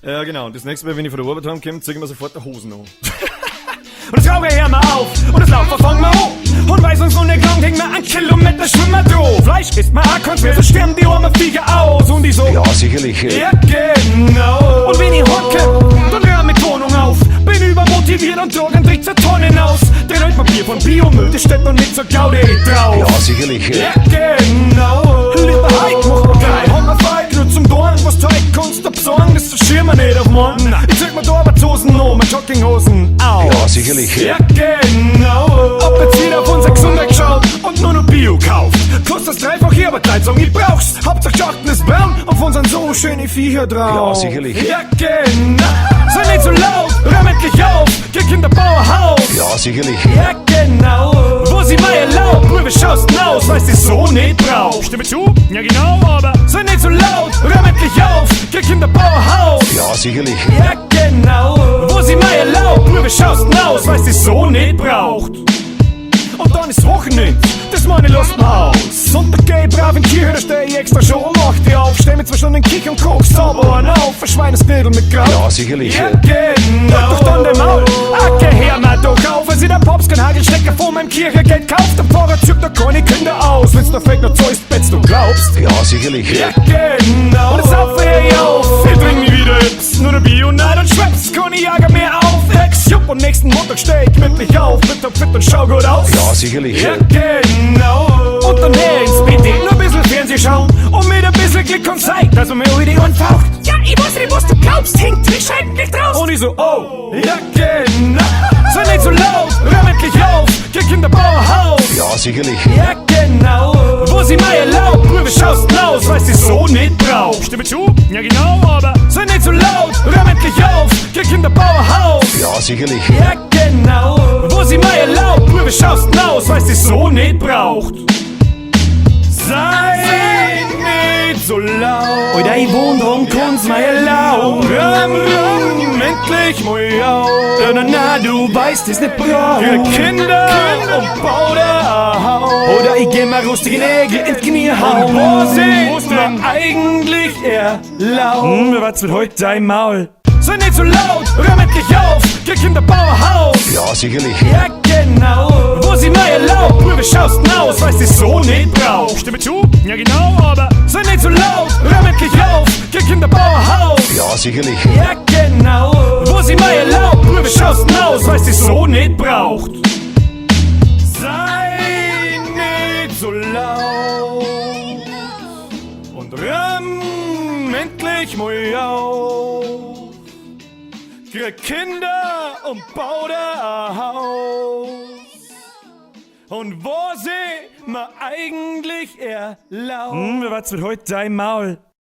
Ja, genau. Und das nächste Mal, wenn ich von der Arbeit heimkomme, zieh ich mir sofort die Hosen an. Und das Auge hör mal auf und das Laufen fang mal an. Und weiß uns untergegangen, hängt mir ein Kilometer schwimmer drauf. Fleisch isst mal auch, mehr so sterben die armen Viecher aus. Und ich so, Ja, sicherlich. ja genau. Und wenn ich hocke, dann hör mit Wohnung auf. Bin übermotiviert und trage einen Trick zur Tonne hinaus. Den heute Papier von Biomüll, das steht noch nicht so Gaudi drauf. Ja, sicherlich. Ja genau. Lieber Heik, mach mal gleich, hau mal feig, nur zum Dorn. Was Teig kannst du besorgen, das verschirren wir nicht auf morgen. Ich zeig mir da aber Hosen an, meine Jogginghosen aus. Ja, sicherlich. Ja genau. Ob jetzt jeder auf unser Gesundheit geschaut und nur noch Bio kauft. Kostet das dreifach hier, aber Kleidung, ich brauch's. Hauptsache Schachten ist warm und von unseren so schöne Viecher drauf. Ja, sicherlich. Ja genau. Sei nicht so laut, hör endlich auf, geh Kinderbauerhaus. Ja, sicherlich. Ja genau. Wo sie mal erlaubt, nur wie schaust du aus, weil sie so nicht braucht. Stimme zu? Ja genau, aber sei nicht so laut, hör endlich auf, geh Kinderbauerhaus. Ja, sicherlich. Ja genau. Wo sie mal erlaubt, nur wie schaust du aus, weil sie so nicht braucht. Und dann ist Wochenende, das meine Lust mal aus. Sonntag geh ich brav in die Kirche, da steh ich extra schon um 8 Uhr auf. Steh mir 2 Stunden in die Küche und koch sauber einen auf. Ein Schweinesnädel mit Kraut. Ja, sicherlich. Ja genau. Doch dann der Maul, geh her mal doch auf. Wenn sie der Pops kein Hagelstecker vor meinem Kirchengeld kauft, der Pfarrer zückt da keine Kinder aus. Wenn's da fällt noch Zeus, Betz, du glaubst. Ja, sicherlich. Ja genau. Und es auf, ey auf. Ich trink nie wieder Ips, nur der Bio, nein und Schweppes, keine Jager mehr auf. Ex-Jupp und nächsten Montag steh ich gemütlich auf. Fit und schau gut aus. Ja, sicherlich. Ja genau. Und dann her ins BD, nur ein bisschen Fernseh schauen. Und mit ein bisschen Glück und Zeit, dass er mir heute die Ohren faucht. Ja, ich weiß nicht, was du glaubst, hängt wie Scheibenblick draus. Und ich so, oh, ja genau. Sei nicht so laut, hör endlich auf, geh Kinderbauerhaus. Ja, sicherlich. Ja genau. Wo sie mal erlaubt, nur wie schaust du aus, weil sie so nicht braucht. Stimme zu? Ja genau, aber sei nicht so laut, hör endlich auf, geh Kinderbauerhaus. Ja, sicherlich. Ja genau. Wo sie mal erlaubt, nur wie schaust du aus, weil sie so nicht braucht. Sei nicht so laut. Oder ich wohne drum, kann's mal erlauben. Endlich mal auf. Na, du weißt, es nicht braucht. Für Kinder und Bauderhaus. Oder ich geh mal rustige Nägel ins Knie hauen. Wo sie mir eigentlich erlauben. Was wird heute dein Maul? Sei nicht so laut, hör endlich auf, geh Kinderbauerhaus. Ja, sicherlich. Ja genau. Wo sie mal erlaubt, nur wie schaust du aus, weil sie so nicht braucht. Stimme zu? Ja genau, aber sei nicht so laut, hör endlich auf, geh Kinderbauerhaus. Ja, sicherlich. Ja genau. Wo sie mal erlaubt, nur wie schaust du aus, weil sie so nicht braucht. Sei nicht so laut und endlich mal auf. Krieg Kinder und bau da Haus. Und wo sie mir eigentlich erlaubt. Was wird heute dein Maul?